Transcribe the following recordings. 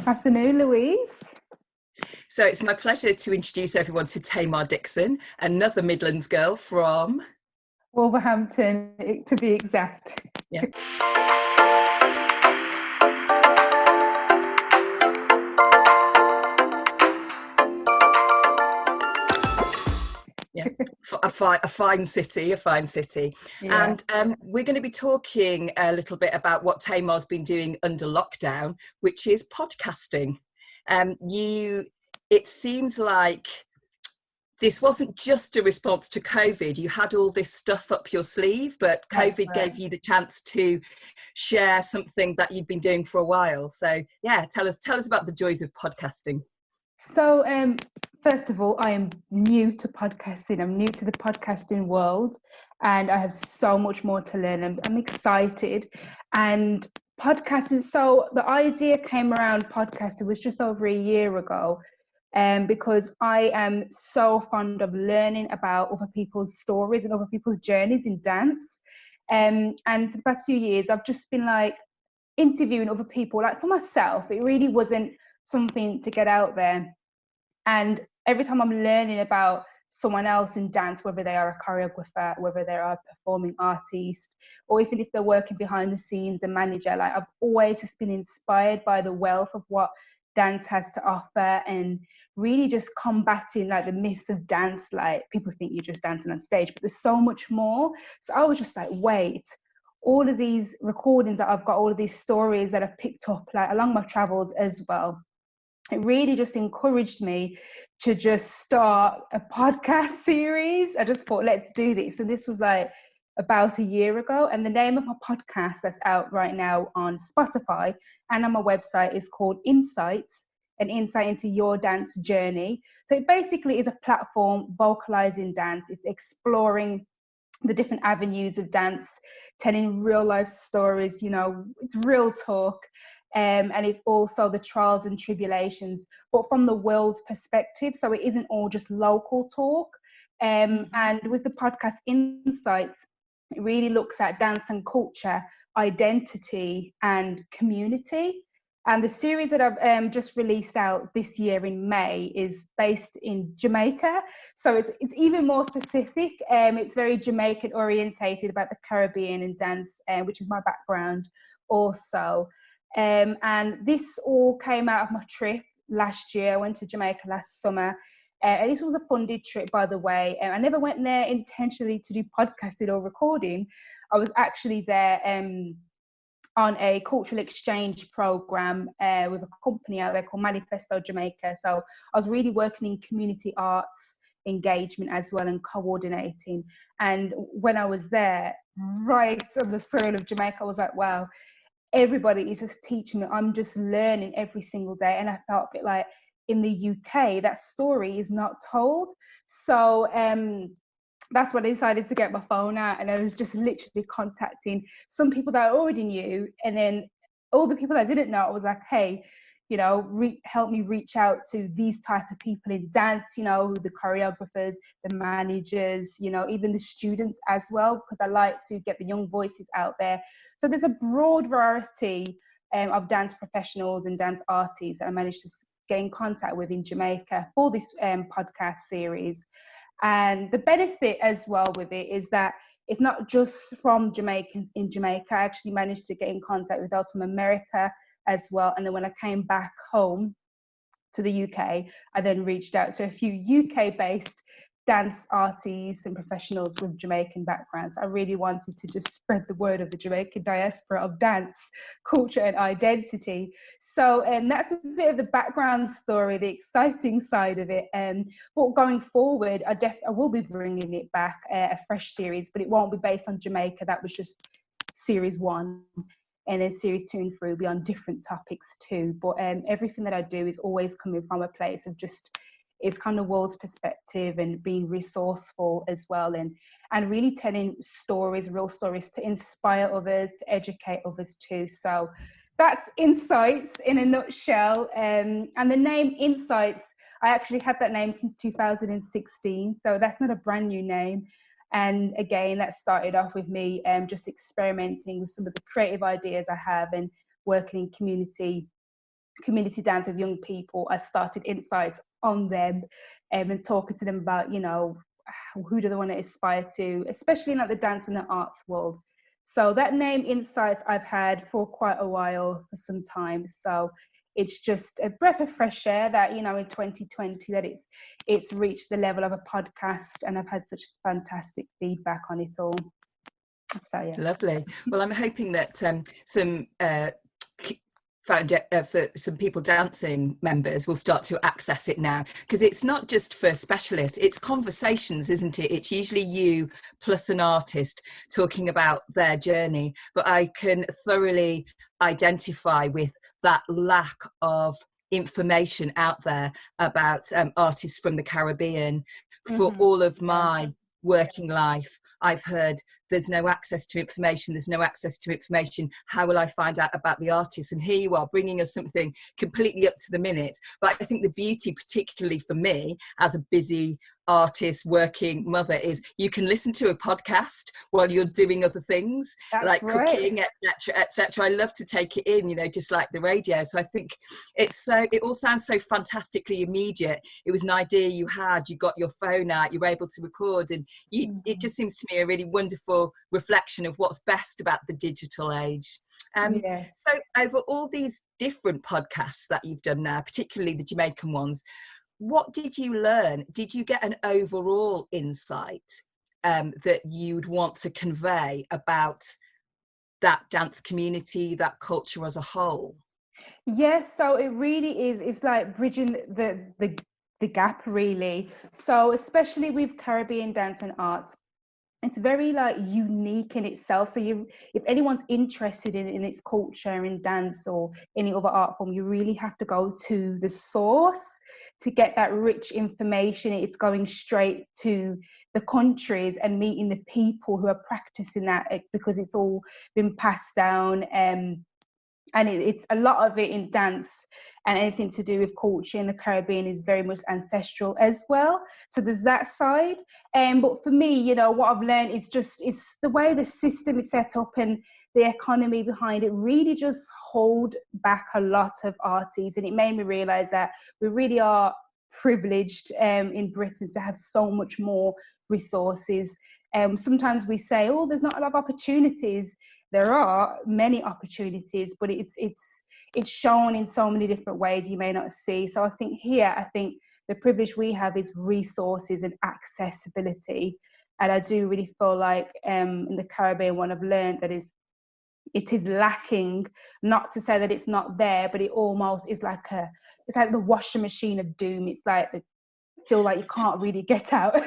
Afternoon, Louise. So it's my pleasure to introduce everyone to Tamar Dixon, another Midlands girl from Wolverhampton, to be exact. yeah. Yeah, a fine city. Yeah. And we're going to be talking a little bit about what Tamar's been doing under lockdown, which is podcasting. It seems like this wasn't just a response to COVID. You had all this stuff up your sleeve, but That's COVID right. gave you the chance to share something that you'd been doing for a while. So yeah, tell us about the joys of podcasting. So, first of all, I am new to podcasting. I'm new to the podcasting world, and I have so much more to learn. I'm excited. And podcasting, so the idea came around podcasting was just over a year ago. Because I am so fond of learning about other people's stories and other people's journeys in dance. And for the past few years, I've just been like interviewing other people, like for myself. It really wasn't something to get out there. And every time I'm learning about someone else in dance, whether they are a choreographer, whether they are a performing artist, or even if they're working behind the scenes, a manager, like I've always just been inspired by the wealth of what dance has to offer, and really just combating like the myths of dance. Like people think you're just dancing on stage, but there's so much more. So I was just like, wait, all of these recordings that I've got, all of these stories that I've picked up like along my travels as well, it really just encouraged me to just start a podcast series. I just thought, let's do this. And this was like about a year ago. And the name of my podcast that's out right now on Spotify and on my website is called Insights, an insight into your dance journey. So it basically is a platform vocalizing dance. It's exploring the different avenues of dance, telling real life stories, it's real talk. And it's also the trials and tribulations, but from the world's perspective. So it isn't all just local talk. And with the podcast Insights, it really looks at dance and culture, identity and community. And the series that I've just released out this year in May is based in Jamaica. So it's even more specific. It's very Jamaican orientated, about the Caribbean and dance, which is my background also. And this all came out of my trip last year. I went to Jamaica last summer. And this was a funded trip, by the way. I never went there intentionally to do podcasting or recording. I was actually there on a cultural exchange program with a company out there called Manifesto Jamaica. So I was really working in community arts engagement as well, and coordinating. And when I was there, right on the soil of Jamaica, I was like, wow, everybody is just teaching me. I'm just learning every single day. And I felt a bit like in the UK, that story is not told. So that's when I decided to get my phone out, and I was just literally contacting some people that I already knew, and then all the people I didn't know. I was like, hey, help me reach out to these type of people in dance, the choreographers, the managers, even the students as well, because I like to get the young voices out there. So there's a broad variety of dance professionals and dance artists that I managed to get in contact with in Jamaica for this podcast series. And the benefit as well with it is that it's not just from Jamaicans in Jamaica. I actually managed to get in contact with those from America as well. And then when I came back home to the UK, I then reached out to a few UK-based dance artists and professionals with Jamaican backgrounds. I really wanted to just spread the word of the Jamaican diaspora of dance, culture and identity. So that's a bit of the background story, the exciting side of it. But going forward, I will be bringing it back, a fresh series, but it won't be based on Jamaica. That was just series 1. And then series 2 and 3 will be on different topics too. But everything that I do is always coming from a place of just, it's kind of world's perspective and being resourceful as well, and really telling stories, real stories, to inspire others, to educate others too. So that's Insights in a nutshell. And the name Insights, I actually had that name since 2016. So that's not a brand new name. And again, that started off with me just experimenting with some of the creative ideas I have and working in community community dance with young people, I started insights on them, and talking to them about, you know, who do they want to aspire to, especially in like the dance and the arts world. So that name Insights I've had for quite a while, for some time. So it's just a breath of fresh air that, you know, in 2020 that it's reached the level of a podcast, and I've had such fantastic feedback on it all. So yeah. Lovely. Well, I'm hoping that some for some people dancing members will start to access it now, because it's not just for specialists, it's conversations, isn't it? It's usually you plus an artist talking about their journey, but I can thoroughly identify with that lack of information out there about artists from the Caribbean. For all of my working life, I've heard there's no access to information, how will I find out about the artists? And here you are bringing us something completely up to the minute. But I think the beauty, particularly for me as a busy artist, working mother, is you can listen to a podcast while you're doing other things. That's like right. Cooking, etc. I love to take it in, you know, just like the radio. So I think it all sounds so fantastically immediate. It was an idea you had, you got your phone out, you were able to record, and it just seems to me a really wonderful reflection of what's best about the digital age. So over all these different podcasts that you've done now, particularly the Jamaican ones, what did you learn? Did you get an overall insight that you'd want to convey about that dance community, that culture as a whole? Yes, so it really is. It's like bridging the gap, really. So especially with Caribbean dance and arts, it's very like unique in itself. So if anyone's interested in its culture, in dance or any other art form, you really have to go to the source to get that rich information. It's going straight to the countries and meeting the people who are practicing that, because it's all been passed down. And it's a lot of it in dance and anything to do with culture in the Caribbean is very much ancestral as well. So there's that side. But for me, you know, what I've learned is it's the way the system is set up and the economy behind it really just hold back a lot of artists. And it made me realize that we really are privileged in Britain to have so much more resources. Sometimes we say, oh, there's not a lot of opportunities. There are many opportunities, but it's shown in so many different ways you may not see. So I think the privilege we have is resources and accessibility. And I do really feel like in the Caribbean, what I've learned that it is lacking, not to say that it's not there, but it almost is like it's like the washing machine of doom. It's like feel like you can't really get out.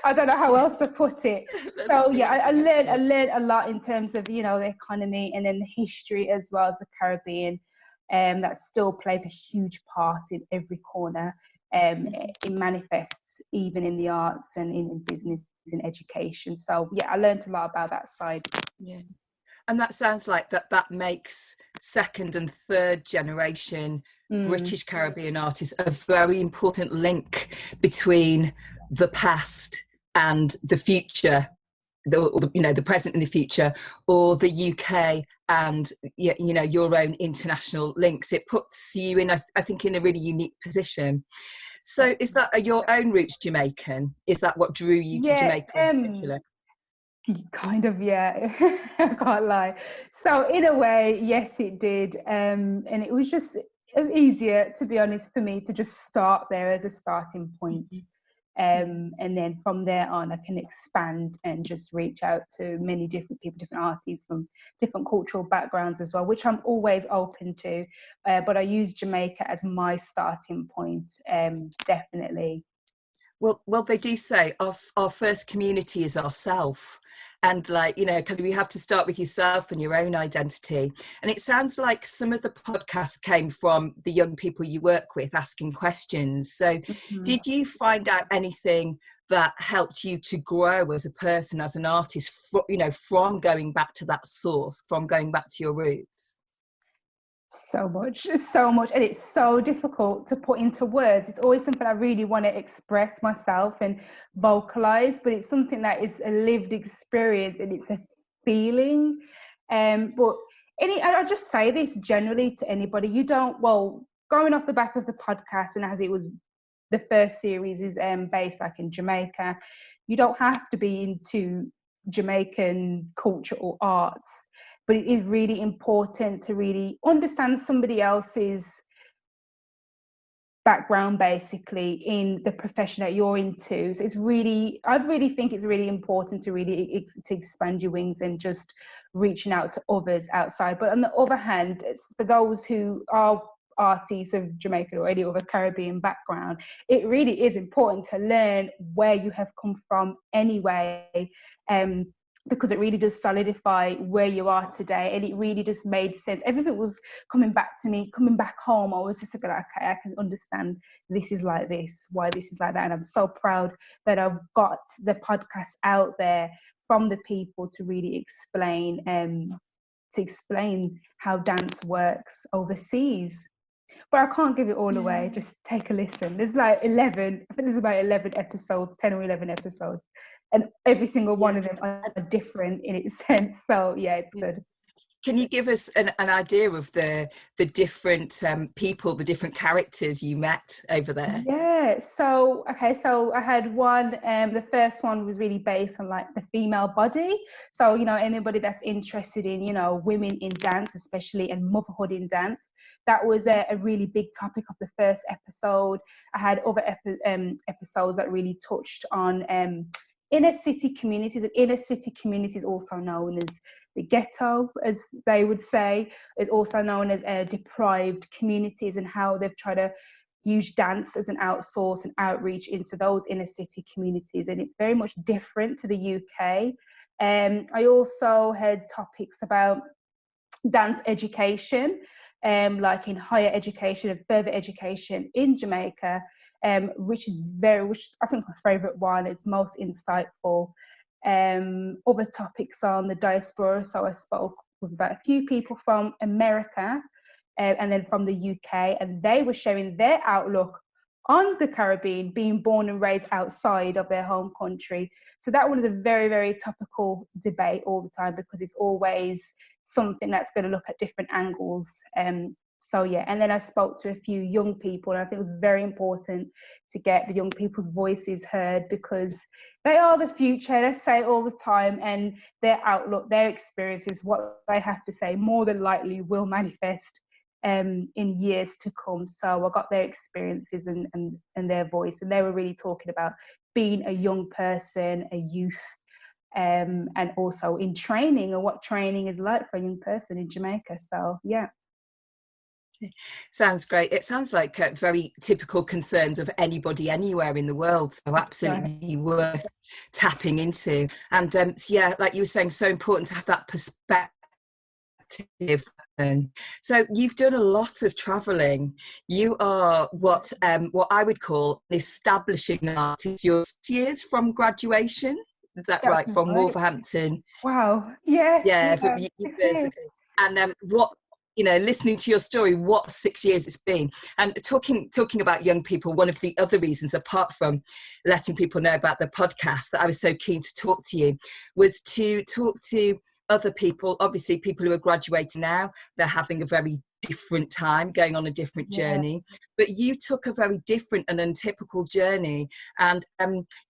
I don't know how else to put it. So yeah, I learned a lot in terms of, you know, the economy and then the history as well as the Caribbean. That still plays a huge part in every corner. It manifests even in the arts and in business and education. So yeah, I learned a lot about that side. Yeah. And that sounds like that makes second and third generation British Caribbean artists a very important link between the past and the future, the present and the future, or the UK and, you know, your own international links. It puts you in, I think, in a really unique position. So is that your own roots Jamaican? Is that what drew you to Jamaica in particular? Kind of, yeah. I can't lie. So in a way, yes, it did. And it was just easier, to be honest, for me to just start there as a starting point. And then from there on, I can expand and just reach out to many different people, different artists from different cultural backgrounds as well, which I'm always open to. But I use Jamaica as my starting point, definitely. Well, they do say our first community is ourself. And like, you know, we have to start with yourself and your own identity. And it sounds like some of the podcasts came from the young people you work with asking questions. So did you find out anything that helped you to grow as a person, as an artist, from going back to that source, from going back to your roots? So much. And it's so difficult to put into words. It's always something I really want to express myself and vocalize, but it's something that is a lived experience and it's a feeling. But I just say this generally to anybody. You don't, well, going off the back of the podcast, and as it was, the first series is based like in Jamaica. You don't have to be into Jamaican culture or arts, but it is really important to really understand somebody else's background basically in the profession that you're into. So it's really, I really think it's really important to really to expand your wings and just reaching out to others outside. But on the other hand, it's for those who are artists of Jamaica or any other Caribbean background, it really is important to learn where you have come from anyway, because it really does solidify where you are today, and it really just made sense. Everything was coming back to me, coming back home. I was just like, okay, I can understand this is like this, why this is like that. And I'm so proud that I've got the podcast out there from the people to really explain how dance works overseas. But I can't give it all away. Just take a listen. There's like 11, I think there's about 11 episodes, 10 or 11 episodes. And every single one of them are different in its sense. So yeah, it's good. Can you give us an idea of the different people, the different characters you met over there? Yeah, so I had one, the first one was really based on like the female body. So, you know, anybody that's interested in, you know, women in dance, especially, and motherhood in dance, that was a really big topic of the first episode. I had other episodes that really touched on inner city communities, and inner city communities also known as the ghetto, as they would say, is also known as deprived communities, and how they've tried to use dance as an outsource and outreach into those inner city communities. And it's very much different to the UK. I also had topics about dance education, like in higher education and further education in Jamaica, which I think my favourite one is most insightful. Other topics on the diaspora, so I spoke with about a few people from America, and then from the UK, and they were sharing their outlook on the Caribbean, being born and raised outside of their home country. So that one is a very, very topical debate all the time, because it's always something that's going to look at different angles. So yeah, and then I spoke to a few young people, and I think it was very important to get the young people's voices heard, because they are the future. They say it all the time, and their outlook, their experiences, what they have to say more than likely will manifest in years to come. So I got their experiences and their voice, and they were really talking about being a young person, a youth, and also in training, and what training is like for a young person in Jamaica. So yeah. Sounds great. It sounds like very typical concerns of anybody anywhere in the world. So absolutely worth tapping into. And so yeah, like you were saying, so important to have that perspective. So you've done a lot of traveling. You are what I would call an establishing artist. You're 6 years from graduation. Is that right? From Wolverhampton. Wow. Yes. Yeah, from university. And what, you know, listening to your story, what 6 years it's been. And talking about young people, one of the other reasons, apart from letting people know about the podcast, that I was so keen to talk to you, was to talk to other people. Obviously, people who are graduating now, they're having a very different time, going on a different journey. But you took a very different and untypical journey, and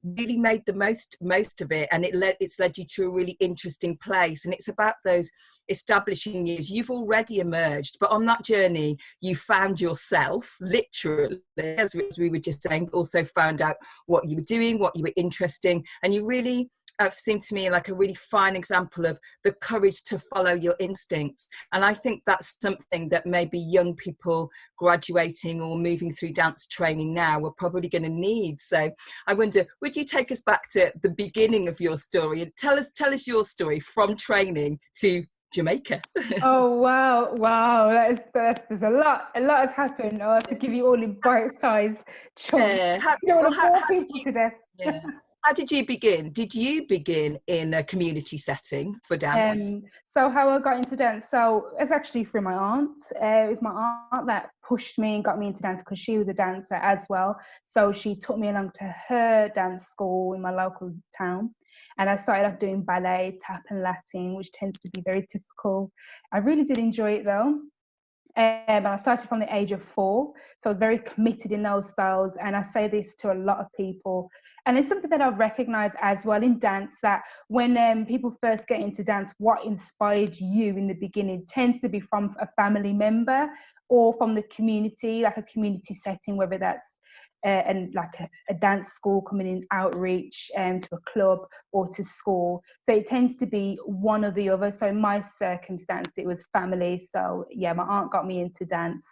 really made the most of it. And it's led you to a really interesting place. And it's about those establishing years. You've already emerged, but on that journey, you found yourself, literally, as we were just saying, also found out what you were doing, what you were interested in, and you really seemed to me like a really fine example of the courage to follow your instincts. And I think that's something that maybe young people graduating or moving through dance training now are probably going to need. So I wonder, would you take us back to the beginning of your story and tell us your story from training to Jamaica? Oh wow! There's a lot has happened. I have to give you all in bite-sized chunks. How did you? To death. Yeah. How did you begin? Did you begin in a community setting for dance? So how I got into dance, so it's actually through my aunt. It was my aunt that pushed me and got me into dance, because she was a dancer as well. So she took me along to her dance school in my local town. And I started off doing ballet, tap and Latin, which tends to be very typical. I really did enjoy it though. I started from the age of 4, so I was very committed in those styles. And I say this to a lot of people, and it's something that I've recognized as well in dance, that when people first get into dance, what inspired you in the beginning tends to be from a family member or from the community, like a community setting, whether that's and like a dance school coming in outreach to a club or to school. So it tends to be one or the other. So in my circumstance, it was family. So yeah, my aunt got me into dance,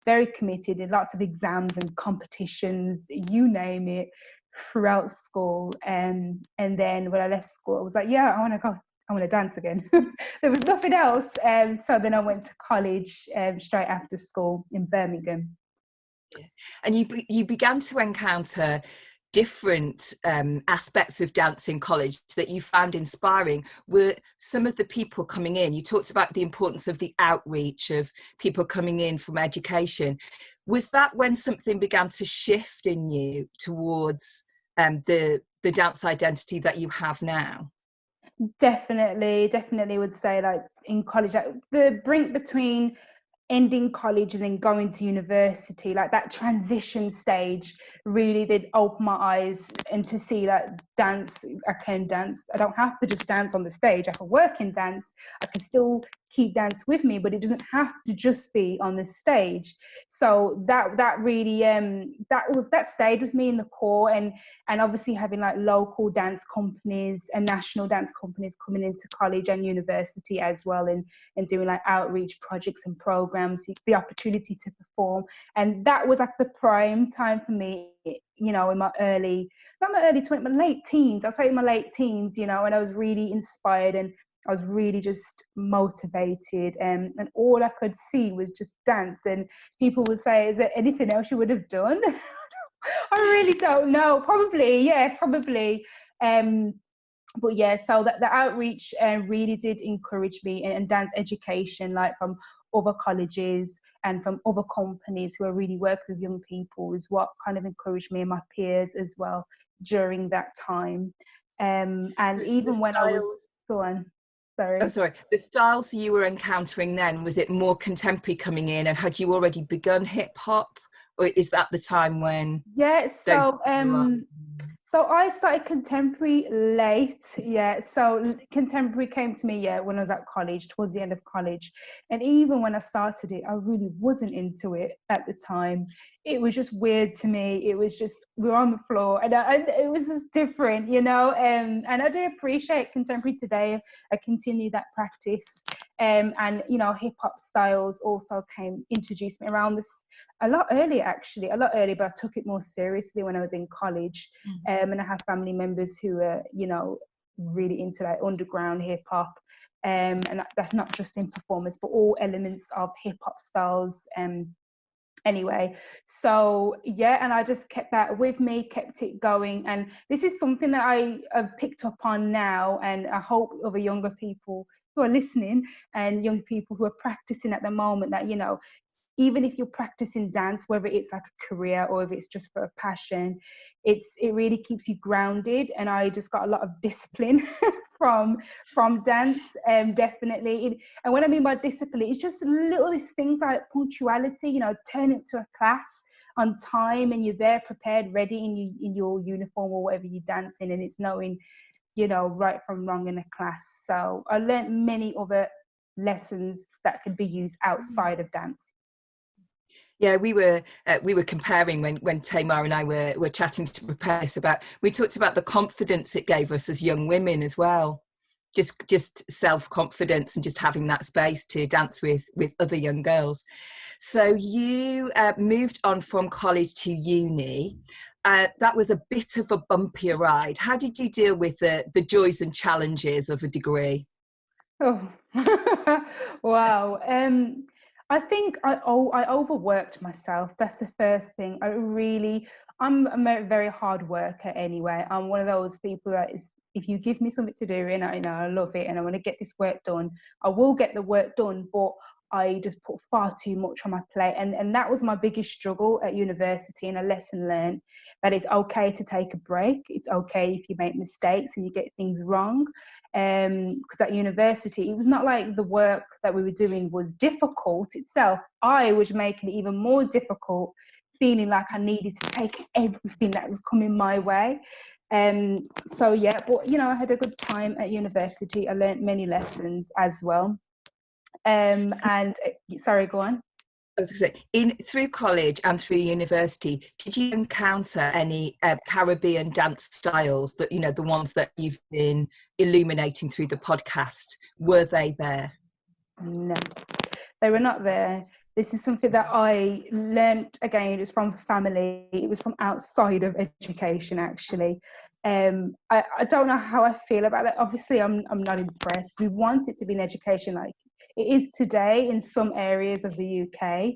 very committed in lots of exams and competitions, you name it, throughout school. And then when I left school, I was like, yeah, I want to dance again. There was nothing else. So then I went to college straight after school in Birmingham. And you began to encounter different aspects of dance in college that you found inspiring. Were some of the people coming in, you talked about the importance of the outreach of people coming in from education. Was that when something began to shift in you towards the dance identity that you have now? Definitely would say, like, in college, like the brink between ending college and then going to university, like that transition stage really did open my eyes, and to see that dance, I can dance. I don't have to just dance on the stage. I can work in dance. I can still keep dance with me, but it doesn't have to just be on the stage. So that really that stayed with me in the core. And obviously having like local dance companies and national dance companies coming into college and university as well, and doing like outreach projects and programs, the opportunity to perform. And that was like the prime time for me, you know, in my not my early 20s, my late teens. I'll say in my late teens, you know, and I was really inspired, and I was really just motivated, and all I could see was just dance. And people would say, is there anything else you would have done? I really don't know. Probably, yes, probably. But yeah, so that the outreach really did encourage me, and dance education, like from other colleges and from other companies who are really working with young people, is what kind of encouraged me and my peers as well during that time. And The even when I was, styles, go on, oh, sorry. sorry, the styles you were encountering then, was it more contemporary coming in, and had you already begun hip hop, or is that the time when Yeah, those so so I started contemporary late. Yeah, so contemporary came to me, yeah, when I was at college, towards the end of college. And even when I started it, I really wasn't into it at the time. It was just weird to me. It was just, we were on the floor, and it was just different, you know. And I do appreciate contemporary today. I continue that practice. And you know, hip hop styles also introduced me around this a lot earlier, actually, a lot earlier, but I took it more seriously when I was in college. And I have family members who are, you know, really into like underground hip hop. And that's not just in performance, but all elements of hip hop styles. Anyway, so yeah, and I just kept that with me, kept it going. And this is something that I have picked up on now, and I hope other younger people who are listening, and young people who are practicing at the moment, that, you know, even if you're practicing dance, whether it's like a career or if it's just for a passion, it really keeps you grounded. And I just got a lot of discipline from dance, definitely. And what I mean by discipline, it's just little things like punctuality, you know, turn it to a class on time, and you're there prepared, ready in your uniform or whatever you're dancing, and it's knowing, you know, right from wrong in a class. So I learned many other lessons that could be used outside of dance. Yeah, we were comparing when Tamar and I were chatting to prepare this, about, we talked about the confidence it gave us as young women as well, just self-confidence, and just having that space to dance with other young girls. So you moved on from college to uni. That was a bit of a bumpier ride. How did you deal with the joys and challenges of a degree? Oh, wow. I think I overworked myself. That's the first thing. I'm a very hard worker anyway. I'm one of those people that is, if you give me something to do and I love it and I want to get this work done, I will get the work done. But I just put far too much on my plate. And that was my biggest struggle at university, and a lesson learned that it's okay to take a break. It's okay if you make mistakes and you get things wrong. Because at university, it was not like the work that we were doing was difficult itself. I was making it even more difficult, feeling like I needed to take everything that was coming my way. So yeah, but you know, I had a good time at university. I learned many lessons as well. And sorry, go on. I was going to say, through college and through university, did you encounter any Caribbean dance styles that, you know, the ones that you've been illuminating through the podcast? Were they there? No, they were not there. This is something that I learned, again, it was from family. It was from outside of education, actually. I don't know how I feel about that. Obviously, I'm not impressed. We want it to be an education like it is today in some areas of the UK.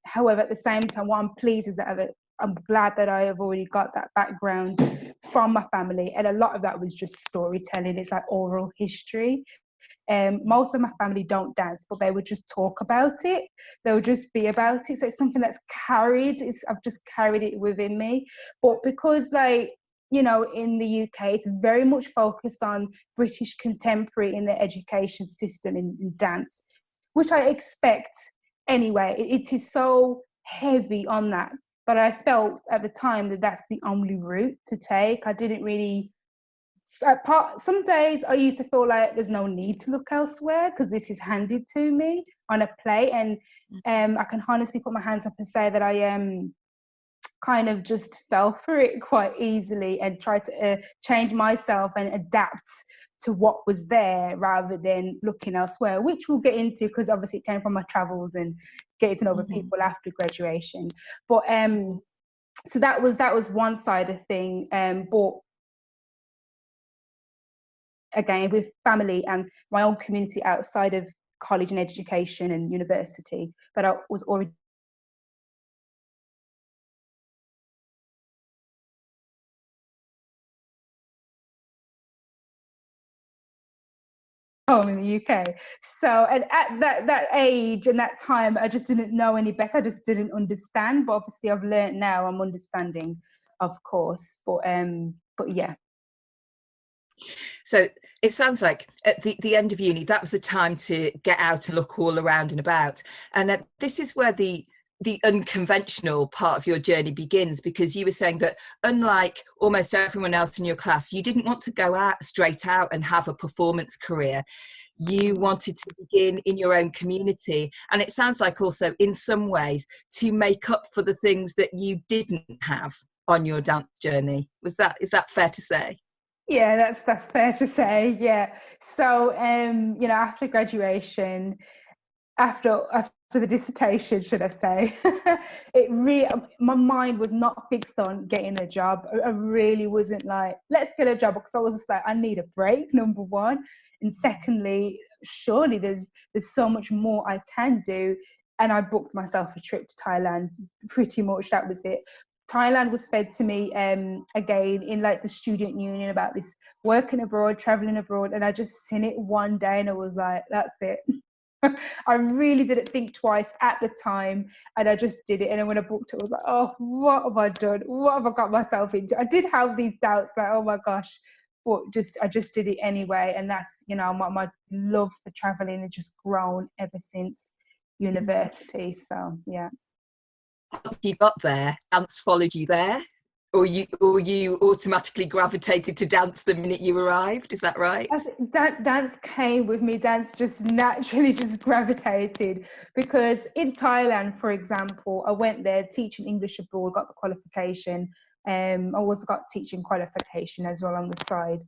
However, at the same time, what I'm pleased is that I'm glad that I have already got that background from my family. And a lot of that was just storytelling. It's like oral history. Most of my family don't dance, but they would just talk about it. They would just be about it. So it's something that's I've just carried it within me. But because, like, you know, in the UK, it's very much focused on British contemporary in the education system in dance, which I expect anyway. It is so heavy on that. But I felt at the time that that's the only route to take. I didn't really some days I used to feel like there's no need to look elsewhere because this is handed to me on a plate, and I can honestly put my hands up and say that I kind of just fell for it quite easily and tried to change myself and adapt to what was there rather than looking elsewhere, which we'll get into because obviously it came from my travels and getting to know people after graduation. But so that was one side of thing. But again, with family and my own community outside of college and education and university, that I was already home in the UK. So, and at that age and that time, I just didn't know any better. I just didn't understand. But obviously, I've learned now. I'm understanding, of course. But yeah. So it sounds like at the end of uni, that was the time to get out and look all around and about. And this is where the unconventional part of your journey begins, because you were saying that unlike almost everyone else in your class, you didn't want to go out straight out and have a performance career. You wanted to begin in your own community. And it sounds like also in some ways to make up for the things that you didn't have on your dance journey. Is that fair to say? Yeah, that's fair to say. Yeah. So you know, after graduation, after the dissertation, should I say, my mind was not fixed on getting a job. I really wasn't like, let's get a job, because I was just like, I need a break, number one, and secondly, surely there's so much more I can do. And I booked myself a trip to Thailand. Pretty much that was it. Thailand was fed to me again in like the student union about this working abroad, traveling abroad, and I just seen it one day and I was like, that's it. I really didn't think twice at the time, and I just did it. And then when I booked it, I was like, oh, what have I done? What have I got myself into? I did have these doubts, like, oh my gosh, but I just did it anyway. And that's, you know, my love for traveling has just grown ever since university. So yeah. Once you got there, dance followed you there, or you automatically gravitated to dance the minute you arrived? Is that right? Dance came with me. Dance just naturally just gravitated, because in Thailand, for example, I went there teaching English abroad, got the qualification. I also got teaching qualification as well on the side.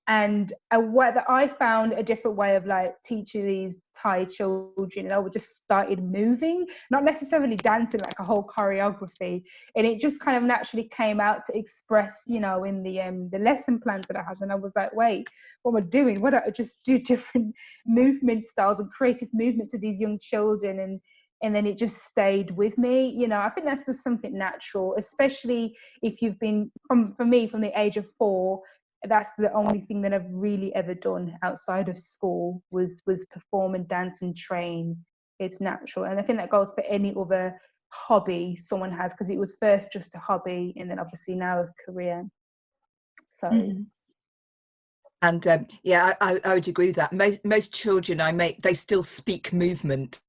And whether I found a different way of like teaching these Thai children, and I would just started moving, not necessarily dancing like a whole choreography, and it just kind of naturally came out to express, you know, in the lesson plans that I had. And I was like, wait, what am I doing? Why don't I just do different movement styles and creative movement to these young children? And then it just stayed with me. You know, I think that's just something natural, especially if you've been for me, from the age of 4 that's the only thing that I've really ever done outside of school was perform and dance and train. It's natural, and I think that goes for any other hobby someone has, because it was first just a hobby and then obviously now a career. So Mm-hmm. And yeah, I would agree with that. Most children they still speak movement.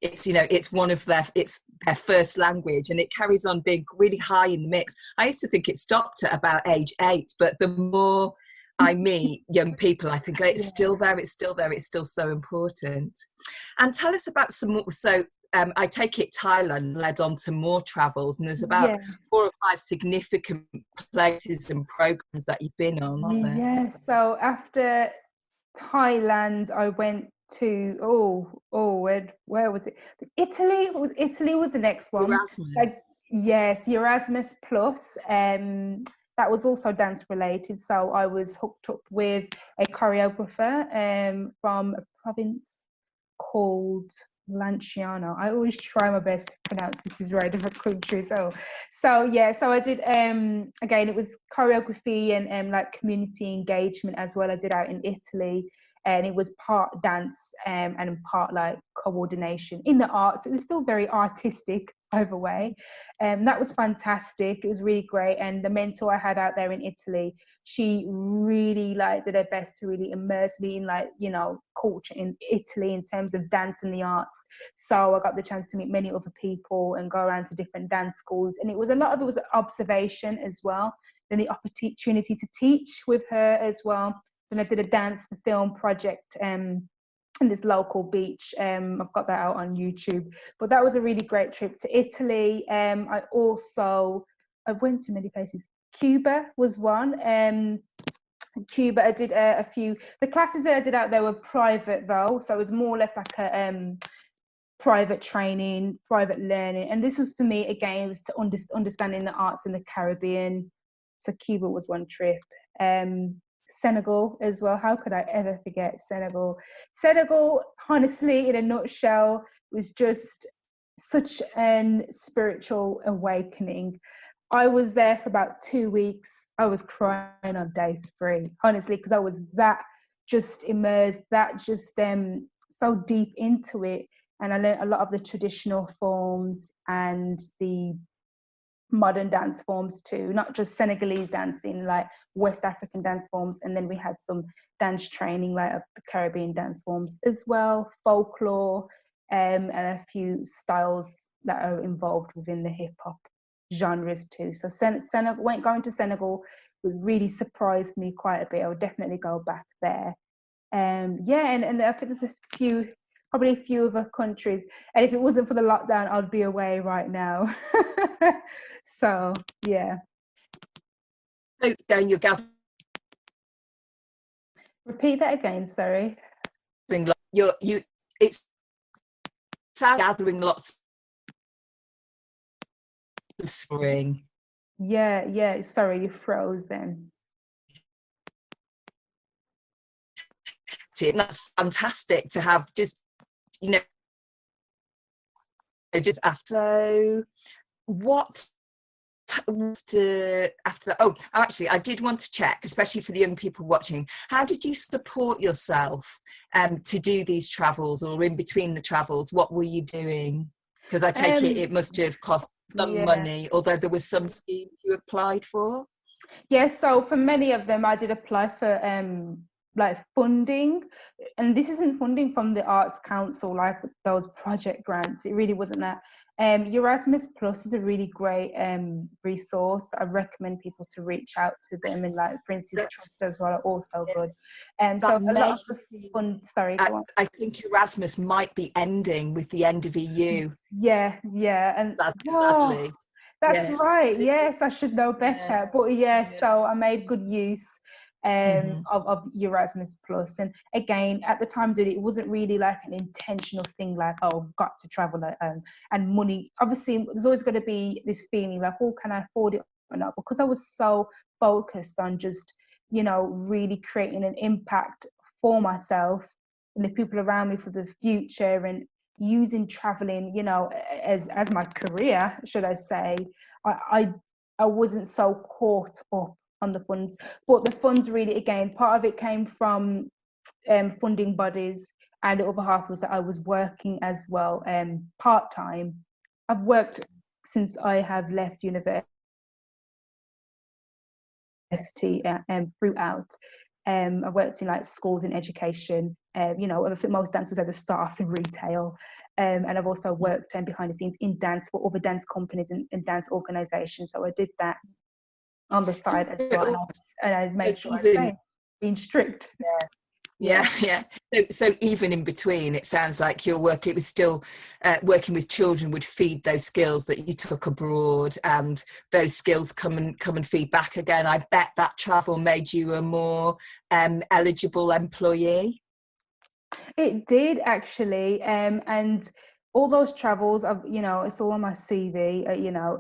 It's, you know, it's their first language, and it carries on being really high in the mix. I used to think it stopped at about age 8, but the more I meet young people, I think it's still there. It's still there. It's still so important. And tell us about some more. So I take it Thailand led on to more travels, and there's about 4 or 5 significant places and programs that you've been on, aren't there? yeah. So after Thailand, I went to where was it? Italy. Italy was the next one. Erasmus. Yes, Erasmus Plus. That was also dance related. So I was hooked up with a choreographer from a province called Lanciano. I always try my best to pronounce this is right, different countries. So yeah, so I did again, it was choreography and like community engagement as well. I did out in Italy, and it was part dance and part like coordination in the arts. It was still very artistic either way. That was fantastic. It was really great. And the mentor I had out there in Italy, she really like did her best to really immerse me in, like, you know, culture in Italy in terms of dance and the arts. So I got the chance to meet many other people and go around to different dance schools, and it was a lot of it was observation as well, then the opportunity to teach with her as well. Then I did a dance for film project in this local beach. I've got that out on YouTube. But that was a really great trip to Italy. I went to many places. Cuba was one. Cuba, I did a few. The classes that I did out there were private though, so it was more or less like a private training, private learning. And this was for me again, it was to understanding the arts in the Caribbean. So Cuba was one trip. Senegal as well. How could I ever forget Senegal? Senegal, honestly, in a nutshell, was just such an spiritual awakening. I was there for about 2 weeks. I was crying on day 3, honestly, because I was that just immersed, that just so deep into it. And I learned a lot of the traditional forms and the modern dance forms too, not just Senegalese dancing, like West African dance forms. And then we had some dance training, like of the Caribbean dance forms as well, folklore, and a few styles that are involved within the hip hop genres too. So going to Senegal really surprised me quite a bit. I would definitely go back there. And I think there's probably a few other countries. And if it wasn't for the lockdown, I'd be away right now. So yeah. So you're gathering, Repeat that again. Sorry. it's gathering lots of spring. Yeah. Sorry, you froze then. And that's fantastic to have, just, you know, just after what after that. Oh, actually, I did want to check, especially for the young people watching, how did you support yourself to do these travels, or in between the travels, what were you doing? Because I take it must have cost some money, although there was some scheme you applied for. Yeah, so for many of them I did apply for like funding, and this isn't funding from the Arts Council like those project grants. It really wasn't that. Erasmus Plus is a really great resource. I recommend people to reach out to them, and like Prince's Trust as well are also good. So a lot of the fund. Sorry, go on. I think Erasmus might be ending with the end of EU. Yeah, and Sadly. that's right. Yes, I should know better. But so I made good use of Erasmus Plus. And again, at the time, it wasn't really like an intentional thing, like, oh, got to travel and money. Obviously, there's always going to be this feeling like, oh, can I afford it or not? Because I was so focused on just, you know, really creating an impact for myself and the people around me for the future, and using traveling, you know, as my career, should I say. I wasn't so caught up on the funds. But the funds really, again, part of it came from funding bodies, and the other half was that I was working as well, part-time. I've worked since I have left university throughout. I worked in like schools and education. You know, I think most dancers ever start off in retail. And I've also worked behind the scenes in dance for other dance companies and dance organisations. So I did that on the side as well. And I made sure I stayed being strict. Yeah. So even in between, it sounds like your work, it was still working with children would feed those skills that you took abroad, and those skills come and feed back again. I bet that travel made you a more eligible employee. It did actually, and all those travels, you know, it's all on my CV, you know,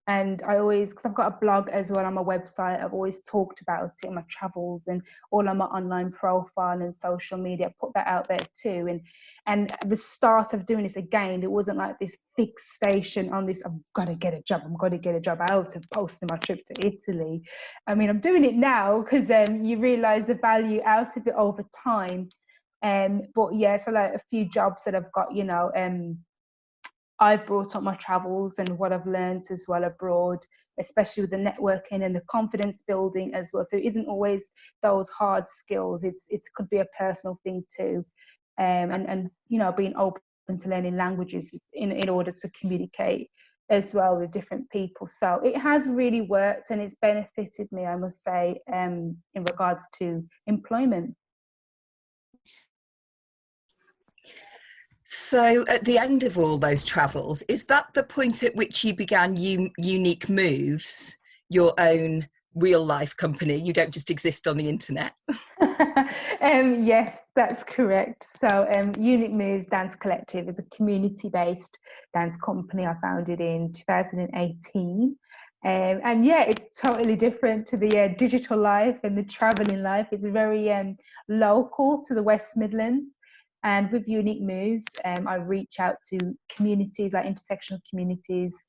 and I always, because I've got a blog as well on my website, I've always talked about it in my travels and all on my online profile and social media. I put that out there too, and at the start of doing this again, it wasn't like this fixation on this. I've got to get a job. I'm going to get a job out of posting my trip to Italy. I mean, I'm doing it now because you realise the value out of it over time. But yeah, so like a few jobs that I've got, you know, I've brought up my travels and what I've learned as well abroad, especially with the networking and the confidence building as well. So it isn't always those hard skills. It could be a personal thing too, and you know, being open to learning languages in order to communicate as well with different people. So it has really worked and it's benefited me, I must say, in regards to employment. So at the end of all those travels, is that the point at which you began Unique Moves, your own real life company? You don't just exist on the internet. Yes, that's correct. So Unique Moves Dance Collective is a community-based dance company I founded in 2018. And yeah, it's totally different to the digital life and the traveling life. It's very local to the West Midlands. And with Unique Moves, I reach out to communities, like intersectional communities,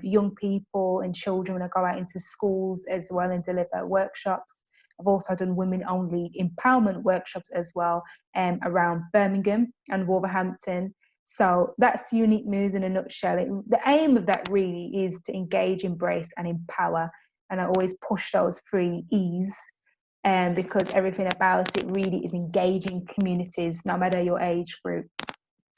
young people and children. I go out into schools as well and deliver workshops. I've also done women-only empowerment workshops as well, around Birmingham and Wolverhampton. So that's Unique Moves in a nutshell. The aim of that really is to engage, embrace, and empower. And I always push those 3 E's. Because everything about it really is engaging communities, no matter your age group.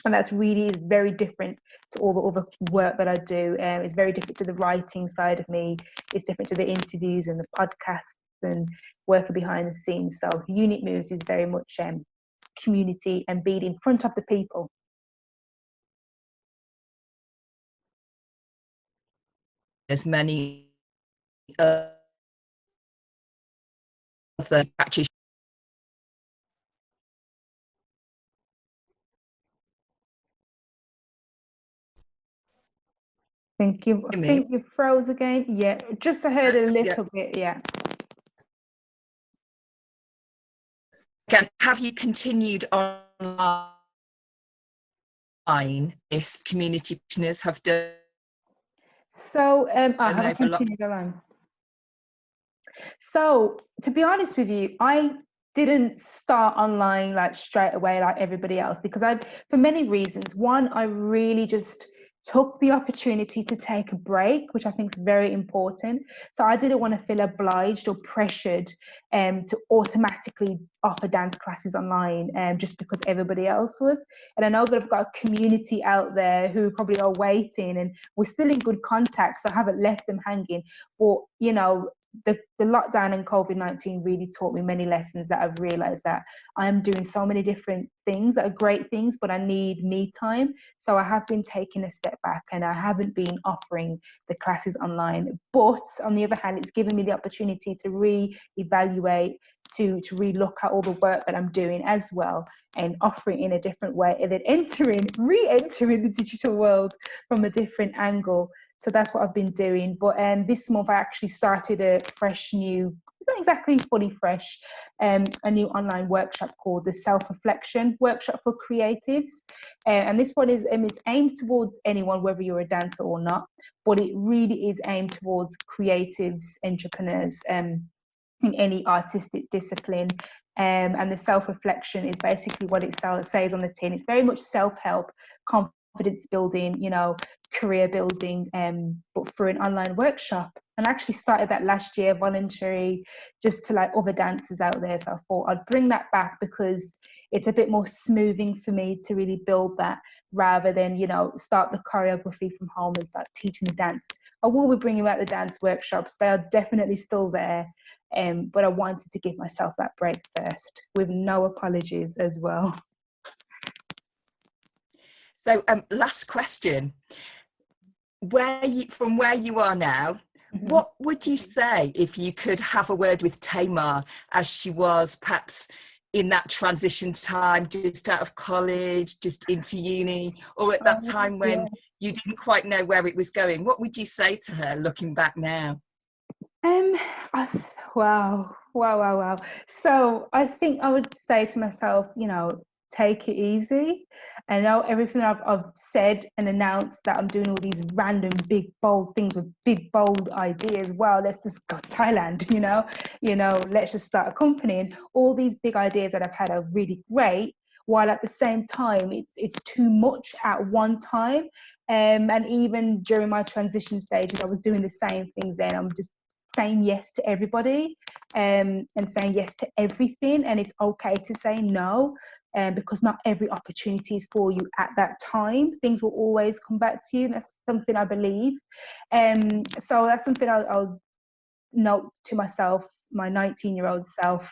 And that's really is very different to all the other work that I do. It's very different to the writing side of me. It's different to the interviews and the podcasts and working behind the scenes. So Unique Moves is very much community and being in front of the people. As many other practitioners. Thank you. I think you froze again. Yeah, just I heard a little bit. Yeah. Again, have you continued online if community practitioners have done? So I haven't continued along. So to be honest with you, I didn't start online like straight away like everybody else, because for many reasons. One, I really just took the opportunity to take a break, which I think is very important. So I didn't want to feel obliged or pressured to automatically offer dance classes online just because everybody else was. And I know that I've got a community out there who probably are waiting, and we're still in good contact, so I haven't left them hanging. But you know, the lockdown and COVID-19 really taught me many lessons that I've realized that I am doing so many different things that are great things, but I need me time. So I have been taking a step back and I haven't been offering the classes online. But on the other hand, it's given me the opportunity to re-evaluate, to re-look at all the work that I'm doing as well and offering in a different way, and then re-entering the digital world from a different angle. So that's what I've been doing. But this month I actually started a fresh new it's not exactly fully fresh, a new online workshop called the Self-Reflection Workshop for Creatives. And this one is it's aimed towards anyone, whether you're a dancer or not, but it really is aimed towards creatives, entrepreneurs, in any artistic discipline. And the self-reflection is basically what it says on the tin. It's very much self-help, confidence building, career building, but through an online workshop. And I actually started that last year, voluntary, just to like other dancers out there. So I thought I'd bring that back because it's a bit more smoothing for me to really build that, rather than, start the choreography from home and start teaching the dance. I will be bringing out the dance workshops. They are definitely still there. But I wanted to give myself that break first, with no apologies as well. So, last question: from where you are now, what would you say if you could have a word with Tamar as she was perhaps in that transition time, just out of college, just into uni, or at that time when you didn't quite know where it was going? What would you say to her looking back now? Wow. So I think I would say to myself, take it easy. I know everything I've said and announced, that I'm doing all these random big bold things with big bold ideas. Wow, let's just go to Thailand, let's just start a company. And all these big ideas that I've had are really great, while at the same time it's too much at one time. And even during my transition stages, I was doing the same thing then. I'm just saying yes to everybody, and saying yes to everything, and it's okay to say no, because not every opportunity is for you at that time. Things will always come back to you, and that's something I believe. So that's something I'll note to myself, my 19-year-old self,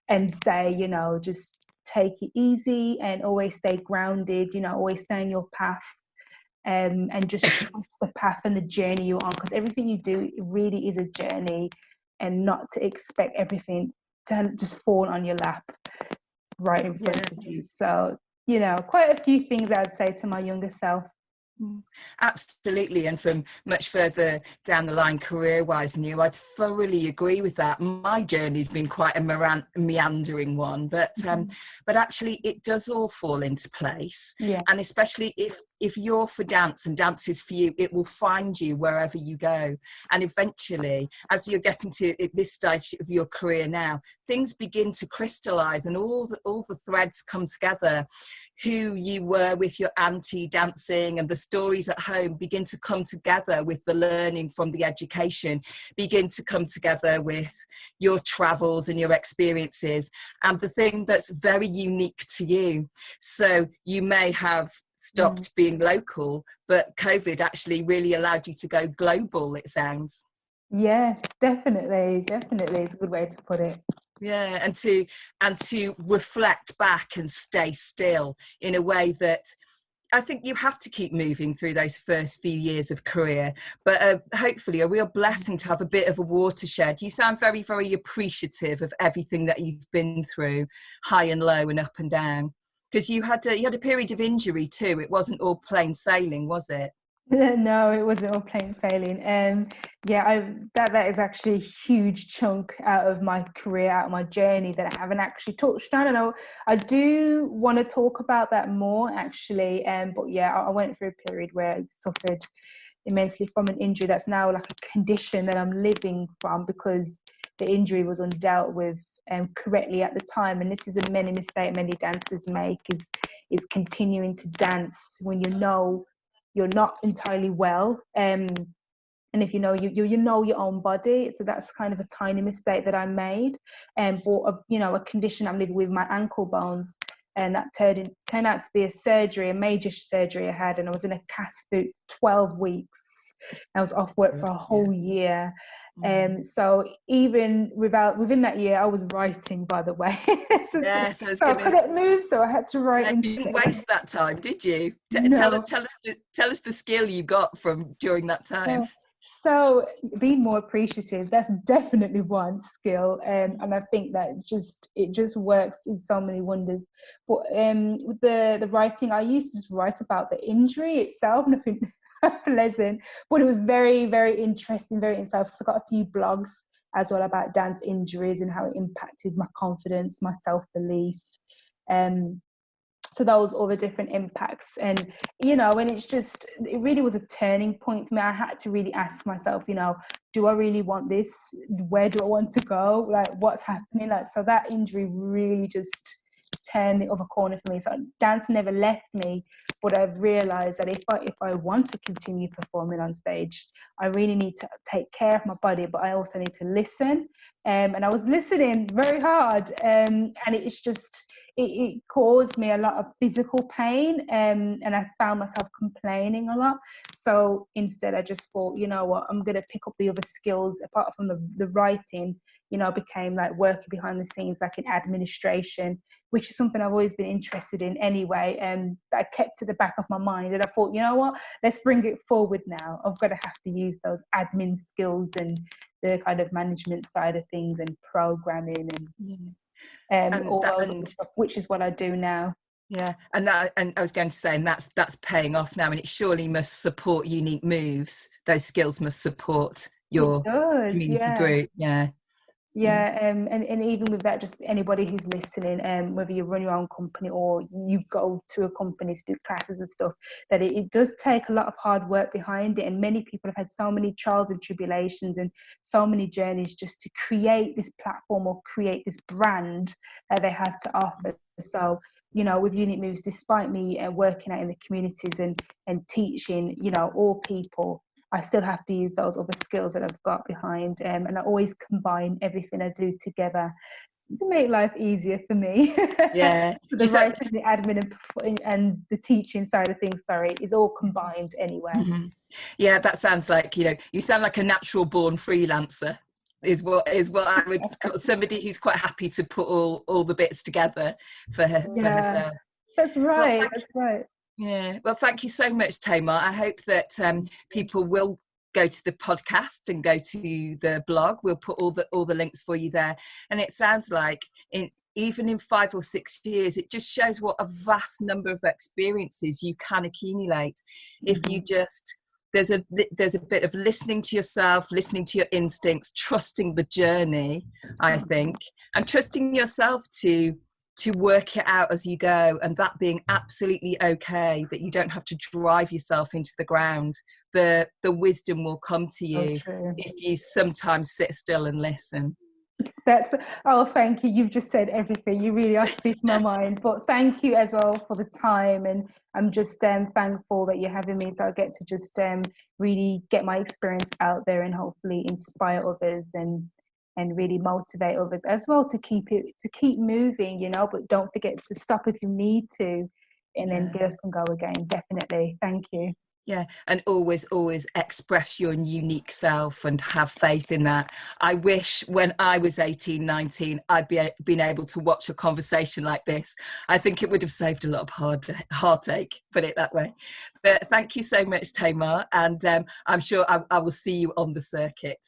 and say, just take it easy and always stay grounded, always stay on your path. And just trust the path and the journey you're on, because everything you do, it really is a journey, and not to expect everything to just fall on your lap right in front of you. So, quite a few things I'd say to my younger self. Absolutely, and from much further down the line career-wise than you, I'd thoroughly agree with that. My journey's been quite a meandering one, but actually it does all fall into place. And especially if you're for dance and dance is for you, it will find you wherever you go. And eventually, as you're getting to this stage of your career now, things begin to crystallize, and all the threads come together. Who you were with your auntie dancing, and the stories at home begin to come together with the learning from the education, begin to come together with your travels and your experiences, and the thing that's very unique to you. So you may have stopped being local, but COVID actually really allowed you to go global, it sounds. Yes, definitely. It's a good way to put it. Yeah, and to reflect back and stay still in a way that I think you have to keep moving through those first few years of career, but hopefully a real blessing to have a bit of a watershed. You sound very, very appreciative of everything that you've been through, high and low and up and down, because you had a period of injury too. It wasn't all plain sailing, was it? No, it wasn't all plain sailing. That is actually a huge chunk out of my career, out of my journey, that I haven't actually touched on. And I do want to talk about that more, actually. But yeah, I went through a period where I suffered immensely from an injury that's now like a condition that I'm living from, because the injury was undealt with correctly at the time. And this is a many mistake many dancers make, is continuing to dance when you're not entirely well, and if you know your own body. So that's kind of a tiny mistake that I made, and bought a condition I'm living with, my ankle bones, and that turned out to be a major surgery I had, and I was in a cast boot 12 weeks. I was off work for a whole year. So even within that year, I was writing, by the way. So I couldn't move, so I had to write. You didn't waste that time, did you? No. Tell us the skill you got from during that time. So being more appreciative, that's definitely one skill, and I think that it just works in so many wonders. But with the writing, I used to just write about the injury itself, nothing pleasant, but it was very, very interesting, very insightful. So I got a few blogs as well about dance injuries and how it impacted my confidence, my self-belief. So those all the different impacts. And and it really was a turning point for me. I had to really ask myself, do I really want this? Where do I want to go? Like, what's happening? Like, so that injury really just turned the other corner for me. So dance never left me, but I've realized that if I want to continue performing on stage, I really need to take care of my body, but I also need to listen. And I was listening very hard, and it's just it caused me a lot of physical pain, and I found myself complaining a lot. So instead, I just thought, you know what, I'm going to pick up the other skills apart from the writing. Became like working behind the scenes, like in administration, which is something I've always been interested in anyway, and I kept at the back of my mind. And I thought, you know what, let's bring it forward now. I've got to have to use those admin skills and the kind of management side of things and programming and all those other stuff, which is what I do now. Yeah, and I was going to say, and that's paying off now, and it surely must support Unique Moves. Those skills must support your community group. Yeah, and even with that, just anybody who's listening, whether you run your own company or you go to a company to do classes and stuff, that it does take a lot of hard work behind it. And many people have had so many trials and tribulations and so many journeys just to create this platform or create this brand that they have to offer. So, with Unique Moves, despite me working out in the communities and teaching, all people, I still have to use those other skills that I've got behind, and I always combine everything I do together to make life easier for me. Yeah, the writing, the admin, and the teaching side of things, is all combined anyway. Mm-hmm. Yeah, that sounds like, you sound like a natural born freelancer. Is what I would call somebody who's quite happy to put all the bits together for herself. That's right. That's right. Yeah. Well, thank you so much, Tamar. I hope that people will go to the podcast and go to the blog. We'll put all the links for you there. And it sounds like even in 5 or 6 years, it just shows what a vast number of experiences you can accumulate if you just. There's a bit of listening to yourself, listening to your instincts, trusting the journey, I think, and trusting yourself to work it out as you go, and that being absolutely okay, that you don't have to drive yourself into the ground. The wisdom will come to you if you sometimes sit still and listen. Thank you. You've just said everything. You really are speaking my mind. But thank you as well for the time, and I'm just thankful that you're having me, so I get to just really get my experience out there and hopefully inspire others and really motivate others as well to keep moving, but don't forget to stop if you need to, and then get up and go again. Definitely. Thank you. Yeah, and always express your unique self and have faith in that. I wish when I was 18, 19, I'd been able to watch a conversation like this. I think it would have saved a lot of heartache, put it that way. But thank you so much, Tamar, and I'm sure I will see you on the circuit.